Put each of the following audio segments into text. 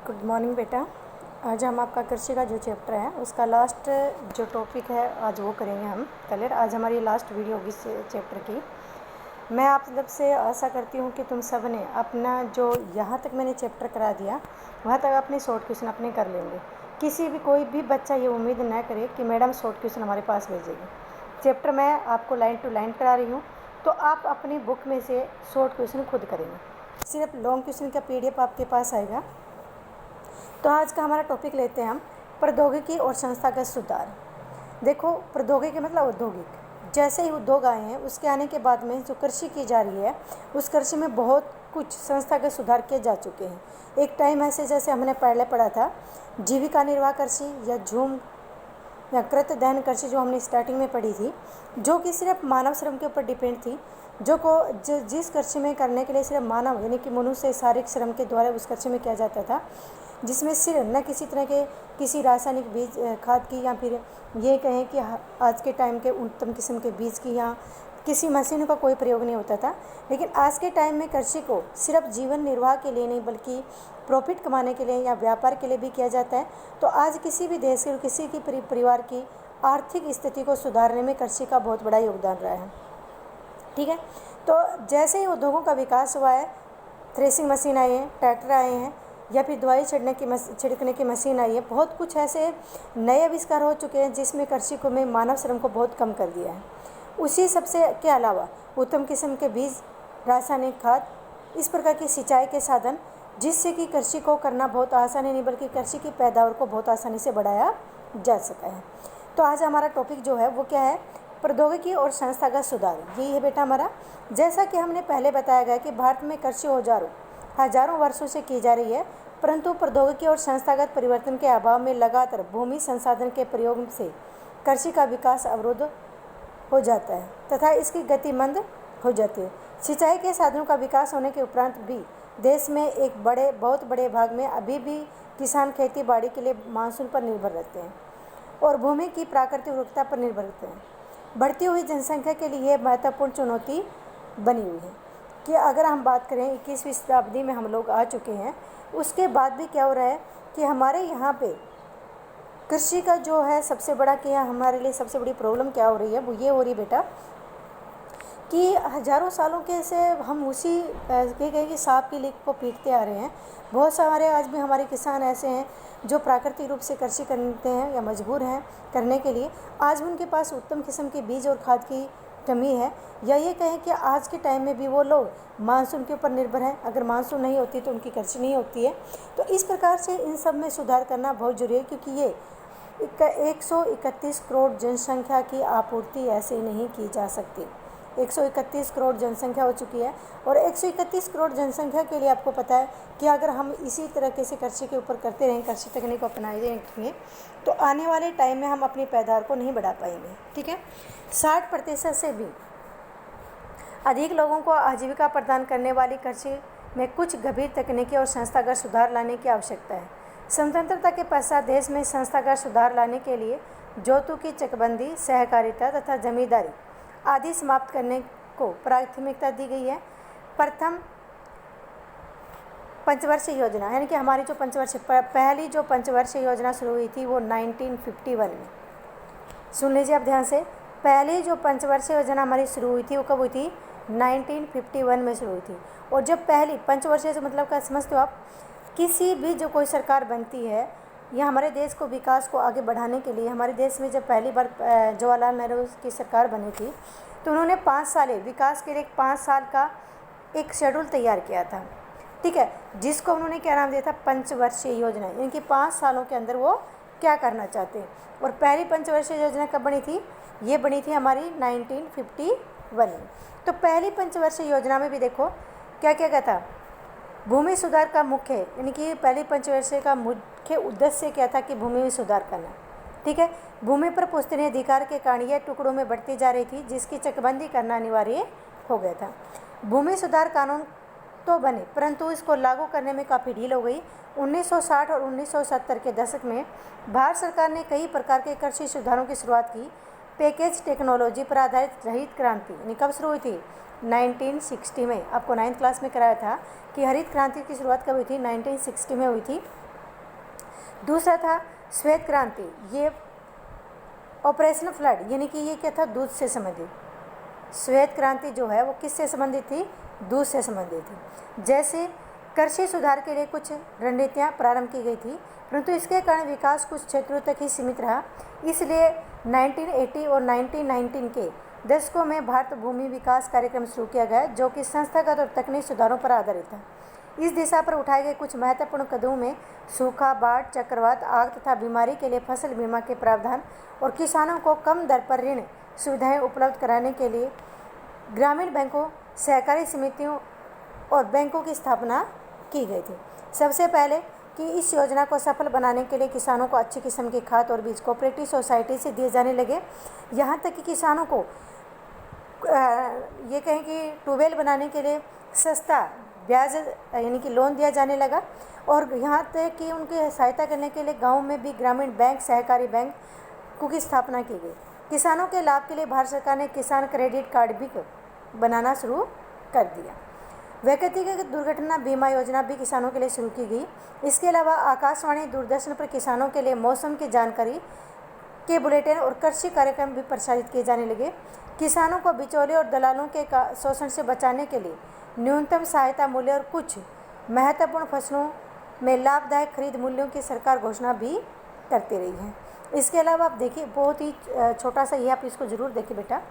Good morning बेटा। आज हम आपका कृषि का जो चैप्टर है उसका लास्ट जो टॉपिक है आज वो करेंगे हम क्लियर। आज हमारी लास्ट वीडियो होगी इस चैप्टर की। मैं आप सब से आशा करती हूँ कि तुम सब ने अपना जो यहाँ तक मैंने चैप्टर करा दिया वहाँ तक अपने शॉर्ट क्वेश्चन अपने कर लेंगे। कोई भी बच्चा ये उम्मीद ना करे कि मैडम शॉर्ट क्वेश्चन हमारे पास भेजेगी। चैप्टर मैं आपको लाइन टू लाइन करा रही हूँ, तो आप अपनी बुक में से शॉर्ट क्वेश्चन खुद करेंगे। सिर्फ लॉन्ग क्वेश्चन का PDF आपके पास आएगा। तो आज का हमारा टॉपिक लेते हैं हम प्रौद्योगिकी और संस्थागत सुधार। देखो, प्रौद्योगिकी मतलब औद्योगिक। जैसे ही उद्योग आए हैं उसके आने के बाद में जो कृषि की जा रही है उस कृषि में बहुत कुछ संस्थागत सुधार किए जा चुके हैं। एक टाइम ऐसे जैसे हमने पहले पढ़ा था जीविका निर्वाह कृषि या झूम या कृत दहन कृषि जो हमने स्टार्टिंग में पढ़ी थी, जो कि सिर्फ मानव श्रम के ऊपर डिपेंड थी, जिस कृषि में करने के लिए सिर्फ मानव यानी कि मनुष्य शारीरिक श्रम के द्वारा उस कृषि में किया जाता था, जिसमें सिर्फ न किसी तरह के किसी रासायनिक बीज खाद की या फिर ये कहें कि आज के टाइम के उत्तम किस्म के बीज की या किसी मशीन का कोई प्रयोग नहीं होता था। लेकिन आज के टाइम में कृषि को सिर्फ जीवन निर्वाह के लिए नहीं बल्कि प्रॉफिट कमाने के लिए या व्यापार के लिए भी किया जाता है। तो आज किसी भी देश के किसी की परिवार की आर्थिक स्थिति को सुधारने में कृषि का बहुत बड़ा योगदान रहा है। ठीक है, तो जैसे ही उद्योगों का विकास हुआ है, थ्रेसिंग मशीन आई है, ट्रैक्टर आए हैं या फिर दवाई छिड़कने की मशीन आई है, बहुत कुछ ऐसे नए आविष्कार हो चुके हैं जिसमें कृषि को में मानव श्रम को बहुत कम कर दिया है। उसी सबसे के अलावा उत्तम किस्म के बीज, रासायनिक खाद, इस प्रकार की सिंचाई के साधन, जिससे कि कृषि को करना बहुत आसानी नहीं बल्कि कृषि की पैदावार को बहुत आसानी से बढ़ाया जा सका है। तो आज हमारा टॉपिक जो है वो क्या है, प्रौद्योगिकी और संस्थागत सुधार। यही है बेटा हमारा। जैसा कि हमने पहले बताया गया कि भारत में कृषि हजारों वर्षों से की जा रही है, परंतु प्रौद्योगिकी और संस्थागत परिवर्तन के अभाव में लगातार भूमि संसाधन के प्रयोग से कृषि का विकास अवरुद्ध हो जाता है तथा इसकी गति मंद हो जाती है। सिंचाई के साधनों का विकास होने के उपरांत भी देश में एक बहुत बड़े भाग में अभी भी किसान खेती बाड़ी के लिए मानसून पर निर्भर रहते हैं और भूमि की प्राकृतिक उर्वरता पर निर्भर रहते हैं। बढ़ती हुई जनसंख्या के लिए यह महत्वपूर्ण चुनौती बनी हुई है कि अगर हम बात करें 21वीं शताब्दी में हम लोग आ चुके हैं, उसके बाद भी क्या हो रहा है कि हमारे यहाँ पे कृषि का जो है सबसे बड़ा क्या हमारे लिए सबसे बड़ी प्रॉब्लम क्या हो रही है, वो ये हो रही बेटा कि हजारों सालों के से हम उसी कहें कि सांप की लीक को पीटते आ रहे हैं। बहुत सारे आज भी हमारे किसान ऐसे हैं जो प्राकृतिक रूप से कृषि करते हैं या मजबूर हैं करने के लिए। आज भी उनके पास उत्तम किस्म के बीज और खाद की कमी है, या ये कहें कि आज के टाइम में भी वो लोग मानसून के ऊपर निर्भर हैं। अगर मानसून नहीं होती तो उनकी कृषि नहीं होती है। तो इस प्रकार से इन सब में सुधार करना बहुत जरूरी है, क्योंकि ये 131 करोड़ जनसंख्या की आपूर्ति ऐसे नहीं की जा सकती। 131 करोड़ जनसंख्या हो चुकी है और 131 करोड़ जनसंख्या के लिए आपको पता है कि अगर हम इसी तरीके से कृषि के ऊपर करते रहें, कृषि तकनीक को अपनाए रहेंगे, तो आने वाले टाइम में हम अपनी पैदावार को नहीं बढ़ा पाएंगे। ठीक है, 60% से भी अधिक लोगों को आजीविका प्रदान करने वाली कृषि में कुछ गंभीर तकनीकी और संस्थागत सुधार लाने की आवश्यकता है। स्वतंत्रता के पश्चात देश में संस्थागत सुधार लाने के लिए जोतों की चकबंदी, सहकारिता तथा जमींदारी आदि समाप्त करने को प्राथमिकता दी गई है। प्रथम पंचवर्षीय योजना यानी कि हमारी जो पहली जो पंचवर्षीय योजना शुरू हुई थी वो 1951 में। सुन लीजिए आप ध्यान से, पहली जो पंचवर्षीय योजना हमारी शुरू हुई थी वो कब हुई थी? 1951 में शुरू हुई थी। और जब पहली पंचवर्षीय से मतलब क्या समझते हो आप? किसी भी जो कोई सरकार बनती है या हमारे देश को विकास को आगे बढ़ाने के लिए, हमारे देश में जब पहली बार जवाहरलाल नेहरू की सरकार बनी थी तो उन्होंने 5 साल विकास के लिए 5 साल का एक शेड्यूल तैयार किया था। ठीक है, जिसको उन्होंने क्या नाम दिया था? पंचवर्षीय योजना। यानी कि 5 सालों के अंदर वो क्या करना चाहते हैं। और पहली पंचवर्षीय योजना कब बनी थी? ये बनी थी हमारी 1951 में। तो पहली पंचवर्षीय योजना में भी देखो क्या क्या क्या था। भूमि सुधार का मुख्य यानी कि पहली पंचवर्षीय का मुख्य उद्देश्य क्या था कि भूमि में सुधार करना। ठीक है, भूमि पर पुश्तैनी अधिकार के कारण यह टुकड़ों में बढ़ती जा रही थी, जिसकी चकबंदी करना अनिवार्य हो गया था। भूमि सुधार कानून तो बने परंतु इसको लागू करने में काफ़ी ढील हो गई। 1960 और 1970 के दशक में भारत सरकार ने कई प्रकार के कृषि सुधारों की शुरुआत की। पैकेज टेक्नोलॉजी पर आधारित हरित क्रांति यानी कब शुरू हुई थी? 1960 में। आपको 9th क्लास में कराया था कि हरित क्रांति की शुरुआत कब हुई थी? 1960 में हुई थी। दूसरा था श्वेत क्रांति, ये ऑपरेशन फ्लड, यानी कि ये क्या था, दूध से संबंधित। श्वेत क्रांति जो है वो किससे संबंधित थी, दूध से संबंधित थी। जैसे कृषि सुधार के लिए कुछ रणनीतियाँ प्रारंभ की गई थी, परंतु इसके कारण विकास कुछ क्षेत्रों तक ही सीमित रहा। इसलिए 1980 और 1919 के दशकों में भारत भूमि विकास कार्यक्रम शुरू किया गया, जो कि संस्थागत और तकनीकी सुधारों पर आधारित था। इस दिशा पर उठाए गए कुछ महत्वपूर्ण कदमों में सूखा, बाढ़, चक्रवात, आग तथा बीमारी के लिए फसल बीमा के प्रावधान और किसानों को कम दर पर ऋण सुविधाएं उपलब्ध कराने के लिए ग्रामीण बैंकों, सहकारी समितियों और बैंकों की स्थापना की गई थी। सबसे पहले कि इस योजना को सफल बनाने के लिए किसानों को अच्छी किस्म की खाद और बीज कोऑपरेटिव सोसाइटी से दिए जाने लगे। यहाँ तक कि किसानों को ये कहें कि ट्यूबवेल बनाने के लिए सस्ता ब्याज यानी कि लोन दिया जाने लगा, और यहाँ तक कि उनकी सहायता करने के लिए गाँव में भी ग्रामीण बैंक, सहकारी बैंक की स्थापना की गई। किसानों के लाभ के लिए भारत सरकार ने किसान क्रेडिट कार्ड भी बनाना शुरू कर दिया। व्यक्तिगत दुर्घटना बीमा योजना भी किसानों के लिए शुरू की गई। इसके अलावा आकाशवाणी, दूरदर्शन पर किसानों के लिए मौसम की जानकारी के बुलेटिन और कृषि कार्यक्रम भी प्रसारित किए जाने लगे। किसानों को बिचौले और दलालों के शोषण से बचाने के लिए न्यूनतम सहायता मूल्य और कुछ महत्वपूर्ण फसलों में लाभदायक खरीद मूल्यों की सरकार घोषणा भी करती रही है। इसके अलावा आप देखिए, बहुत ही छोटा सा ये आप इसको ज़रूर देखिए बेटा।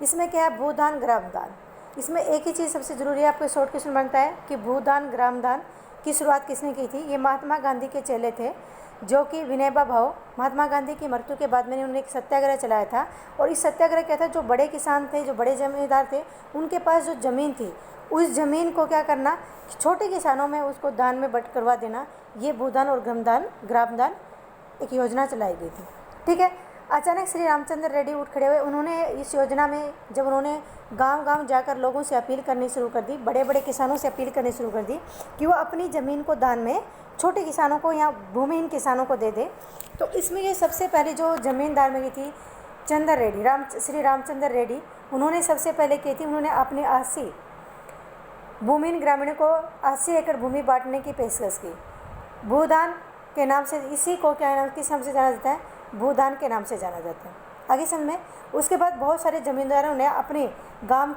इसमें क्या है, भूदान, ग्रामदान। इसमें एक ही चीज़ सबसे ज़रूरी है, आपको शॉर्ट क्वेश्चन बनता है कि भूदान ग्रामदान की शुरुआत किसने की थी। ये महात्मा गांधी के चेले थे, जो कि विनोबा भावे, महात्मा गांधी की मृत्यु के बाद में उन्होंने एक सत्याग्रह चलाया था। और इस सत्याग्रह क्या था, जो बड़े किसान थे, जो बड़े जमींदार थे, उनके पास जो ज़मीन थी, उस ज़मीन को क्या करना, छोटे किसानों में उसको दान में बट करवा देना। ये भूदान और ग्रामदान एक योजना चलाई गई थी। ठीक है। अचानक श्री रामचंद्र रेड्डी उठ खड़े हुए। उन्होंने इस योजना में जब उन्होंने गांव-गांव जाकर लोगों से अपील करनी शुरू कर दी, बड़े बड़े किसानों से अपील करनी शुरू कर दी कि वो अपनी ज़मीन को दान में छोटे किसानों को या भूमिहीन किसानों को दे दे। तो इसमें ये सबसे पहले जो ज़मींदार में थी चंद्र रेड्डी, श्री रामचंद्र रेड्डी, उन्होंने सबसे पहले की थी, उन्होंने अपने 80 भूमिहीन ग्रामीणों को 80 एकड़ भूमि बांटने की पेशकश की। भूदान के नाम से, इसी को क्या नाम, किस नाम से जाना जाता है, भूदान के नाम से जाना जाता है। आगे समझ में। उसके बाद बहुत सारे ज़मींदारों ने अपने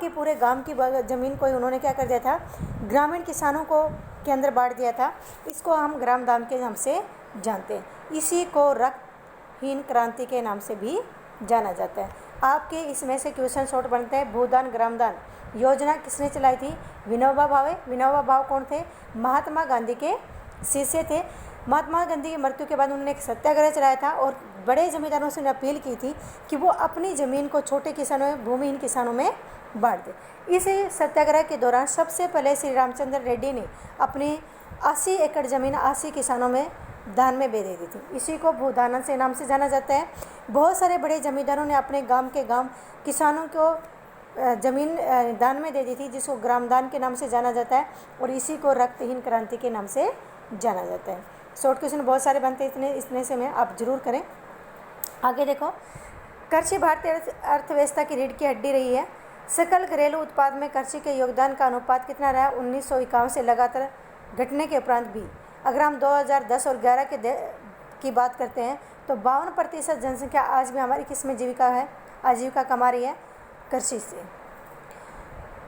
पूरे गांव की ज़मीन को उन्होंने क्या कर दिया था, ग्रामीण किसानों को के अंदर बांट दिया था। इसको हम ग्रामदान के नाम से जानते हैं। इसी को रक्तहीन क्रांति के नाम से भी जाना जाता है। आपके इसमें से क्वेश्चन शॉर्ट बनते हैं। भूदान ग्रामदान योजना किसने चलाई थी, विनोबा भावे। विनोबा भावे कौन थे, महात्मा गांधी के शिष्य थे। महात्मा गांधी की मृत्यु के बाद उन्होंने एक सत्याग्रह चलाया था और बड़े जमींदारों से अपील की थी कि वो अपनी ज़मीन को छोटे किसानों में, भूमिहीन किसानों में बांट दें। इस सत्याग्रह के दौरान सबसे पहले श्री रामचंद्र रेड्डी ने अपनी 80 एकड़ ज़मीन 80 किसानों में दान में दे दी थी। इसी को भूदान से नाम से जाना जाता है। बहुत सारे बड़े जमींदारों ने अपने गाँव के किसानों को ज़मीन दान में दे दी थी, जिसको ग्रामदान के नाम से जाना जाता है, और इसी को रक्तहीन क्रांति के नाम से जाना जाता है। शॉर्ट क्वेश्चन बहुत सारे बनते हैं, इतने से में आप जरूर करें। आगे देखो, कृषि भारतीय अर्थव्यवस्था की रीढ़ की हड्डी रही है। सकल घरेलू उत्पाद में कृषि के योगदान का अनुपात कितना रहा, 1951 से लगातार घटने के उपरांत भी। अगर हम 2010 और 11 की बात करते हैं तो 52% जनसंख्या आज भी हमारी किस में जीविका है, आजीविका कमा रही है, कृषि से।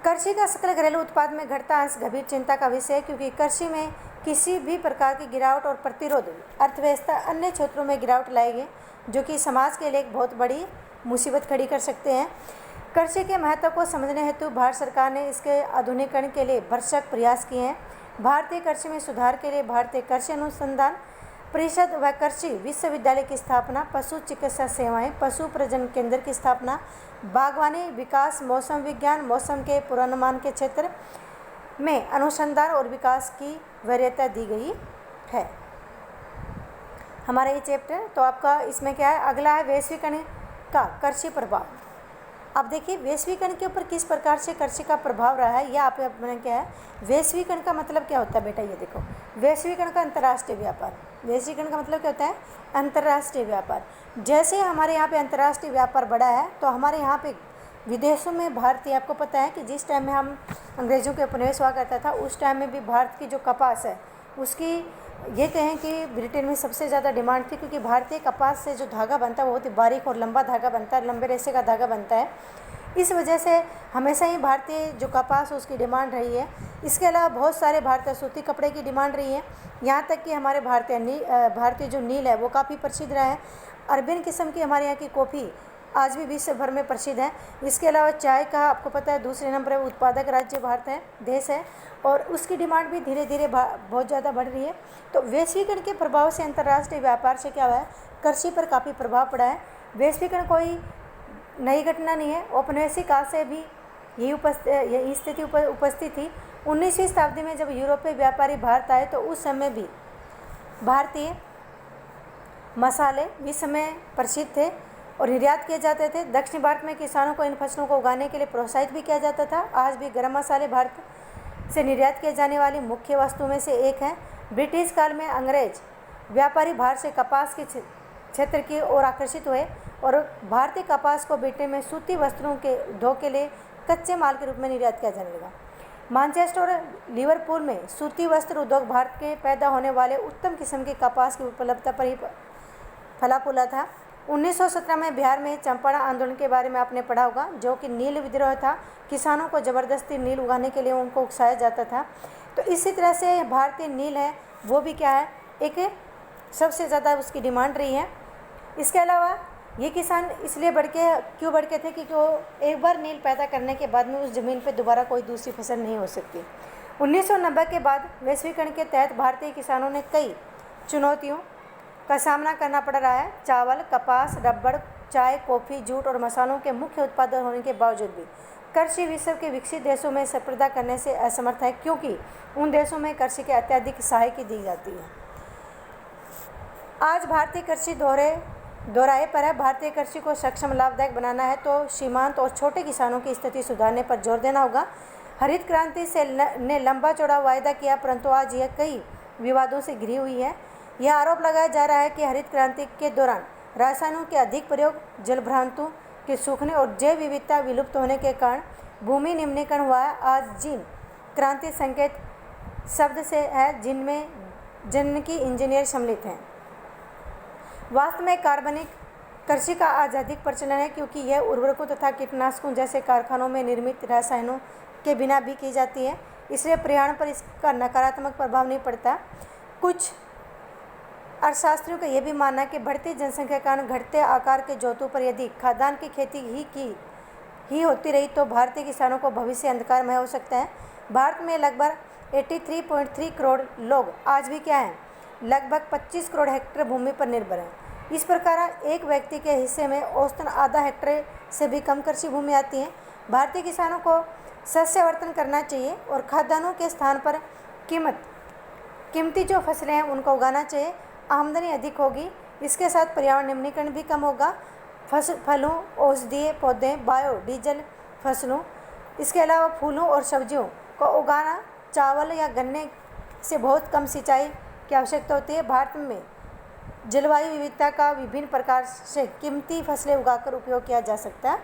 कृषि का सकल घरेलू उत्पाद में घटता अंश गंभीर चिंता का विषय है, क्योंकि कृषि में किसी भी प्रकार की गिरावट और प्रतिरोध अर्थव्यवस्था अन्य क्षेत्रों में गिरावट लाएगी, जो कि समाज के लिए एक बहुत बड़ी मुसीबत खड़ी कर सकते हैं। कृषि के महत्व को समझने हेतु भारत सरकार ने इसके आधुनिकीकरण के लिए भरसक प्रयास किए हैं। भारतीय कृषि में सुधार के लिए भारतीय कृषि अनुसंधान परिषद व कृषि विश्वविद्यालय की स्थापना, पशु चिकित्सा सेवाएं, पशु प्रजनन केंद्र की स्थापना, बागवानी विकास, मौसम विज्ञान, मौसम के पूर्वानुमान के क्षेत्र में अनुसंधान और विकास की वरीयता दी गई है। हमारा ये चैप्टर तो आपका इसमें क्या है, अगला है वैश्वीकरण का कृषि प्रभाव। अब देखिए वैश्वीकरण के ऊपर किस प्रकार से कृषि का प्रभाव रहा है, यह आप अपने क्या है, वैश्वीकरण का मतलब क्या होता है बेटा, ये देखो, वैश्वीकरण का अंतर्राष्ट्रीय व्यापार। वैश्वीकरण का मतलब क्या होता है, अंतर्राष्ट्रीय व्यापार। जैसे हमारे यहाँ पे अंतर्राष्ट्रीय व्यापार बढ़ा है, तो हमारे यहाँ पे विदेशों में भारतीय, आपको पता है कि जिस टाइम में हम अंग्रेज़ों के उपनिवेश हुआ करता था उस टाइम में भी भारत की जो कपास है उसकी ये कहें कि ब्रिटेन में सबसे ज़्यादा डिमांड थी, क्योंकि भारतीय कपास से जो धागा बनता है वो बहुत ही बारीक और लंबा धागा बनता है, लंबे रेशे का धागा बनता है। इस वजह से हमेशा ही भारतीय जो कपास है उसकी डिमांड रही है। इसके अलावा बहुत सारे भारतीय सूती कपड़े की डिमांड रही है, यहाँ तक कि हमारे भारतीय जो नील है वो काफ़ी प्रसिद्ध रहा है। अरबियन किस्म की हमारे यहाँ की कॉफ़ी आज भी विश्व भर में प्रसिद्ध है। इसके अलावा चाय का आपको पता है दूसरे नंबर पर उत्पादक राज्य भारत है, देश है, और उसकी डिमांड भी धीरे धीरे बहुत ज़्यादा बढ़ रही है। तो वैश्वीकरण के प्रभाव से अंतर्राष्ट्रीय व्यापार से क्या हुआ है, कृषि पर काफ़ी प्रभाव पड़ा है। वैश्वीकरण कोई नई घटना नहीं है, औपनिवेशिक काल से भी यही स्थिति उपस्थित थी। 19वीं शताब्दी में जब यूरोपीय व्यापारी भारत आए तो उस समय भी भारतीय मसाले विश्व में प्रसिद्ध थे और निर्यात किए जाते थे। दक्षिण भारत में किसानों को इन फसलों को उगाने के लिए प्रोत्साहित भी किया जाता था। आज भी गरम मसाले भारत से निर्यात किए जाने वाली मुख्य वस्तुओं में से एक है। ब्रिटिश काल में अंग्रेज व्यापारी भारत से कपास के क्षेत्र की ओर आकर्षित हुए और भारतीय कपास को ब्रिटेन में सूती वस्त्रों के उद्योग के लिए कच्चे माल के रूप में निर्यात किया जाने लगा। मैनचेस्टर और लिवरपूल में सूती वस्त्र उद्योग भारत के पैदा होने वाले उत्तम किस्म के कपास की उपलब्धता पर ही फला फूला था। 1917 में बिहार में चंपारण आंदोलन के बारे में आपने पढ़ा होगा, जो कि नील विद्रोह था। किसानों को ज़बरदस्ती नील उगाने के लिए उनको उकसाया जाता था। तो इसी तरह से भारतीय नील है वो भी क्या है, एक सबसे ज़्यादा उसकी डिमांड रही है। इसके अलावा ये किसान इसलिए क्यों बढ़ के थे कि वो एक बार नील पैदा करने के बाद में उस ज़मीन पर दोबारा कोई दूसरी फसल नहीं हो सकती। 1990 के बाद वैश्वीकरण के तहत भारतीय किसानों ने कई चुनौतियों का सामना करना पड़ रहा है। चावल, कपास, रबड़, चाय, कॉफ़ी, जूट और मसालों के मुख्य उत्पादक होने के बावजूद भी कृषि विश्व के विकसित देशों में स्पर्धा करने से असमर्थ है, क्योंकि उन देशों में कृषि के अत्यधिक सहायता दी जाती है। आज भारतीय कृषि दोहराए पर है। भारतीय कृषि को सक्षम लाभदायक बनाना है तो सीमांत और छोटे किसानों की स्थिति सुधारने पर जोर देना होगा। हरित क्रांति ने लंबा चौड़ा वायदा किया, परंतु आज यह कई विवादों से घिरी हुई है। यह आरोप लगाया जा रहा है कि हरित क्रांति के दौरान रसायनों के अधिक प्रयोग, जलभ्रांतों के सूखने और जैव विविधता विलुप्त होने के कारण भूमि निम्नीकरण हुआ है। आज जिन क्रांति संकेत शब्द से है जिनमें की इंजीनियर सम्मिलित हैं। वास्तव में कार्बनिक कृषि का आज अधिक प्रचलन है, क्योंकि यह उर्वरकों तथा कीटनाशकों जैसे कारखानों में निर्मित रसायनों के बिना भी की जाती है, इसलिए पर्यावरण पर इसका नकारात्मक प्रभाव नहीं पड़ता। कुछ अर्थशास्त्रियों का यह भी मानना है कि बढ़ती जनसंख्या के कारण घटते आकार के जोतों पर यदि खाद्यान्न की खेती ही होती रही तो भारतीय किसानों को भविष्य अंधकारमय हो सकता है। भारत में लगभग 83.3 करोड़ लोग आज भी क्या हैं, लगभग 25 करोड़ हेक्टेयर भूमि पर निर्भर हैं। इस प्रकार एक व्यक्ति के हिस्से में औसतन आधा हेक्टेयर से भी कम कृषि भूमि आती है। भारतीय किसानों को सस्यावर्धन करना चाहिए और खाद्यान्नों के स्थान पर कीमती जो फसलें हैं उनको उगाना चाहिए। आमदनी अधिक होगी, इसके साथ पर्यावरण निम्नीकरण भी कम होगा। फलों, औषधीय पौधे, बायोडीजल फसलों, इसके अलावा फूलों और सब्जियों को उगाना, चावल या गन्ने से बहुत कम सिंचाई की आवश्यकता होती है। भारत में जलवायु विविधता का विभिन्न प्रकार से कीमती फसलें उगाकर उपयोग किया जा सकता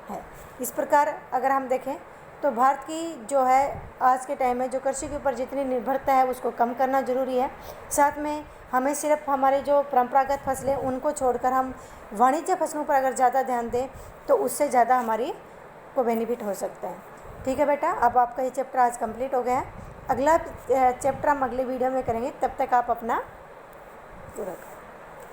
है। इस प्रकार अगर हम देखें तो भारत की जो है आज के टाइम में जो कृषि के ऊपर जितनी निर्भरता है उसको कम करना ज़रूरी है। साथ में हमें सिर्फ हमारे जो परंपरागत फसलें उनको छोड़कर हम वाणिज्य फसलों पर अगर ज़्यादा ध्यान दें तो उससे ज़्यादा हमारी को बेनिफिट हो सकता है। ठीक है बेटा, अब आपका ये चैप्टर आज कंप्लीट हो गया है। अगला चैप्टर हम अगले वीडियो में करेंगे, तब तक आप अपना पूरा करें।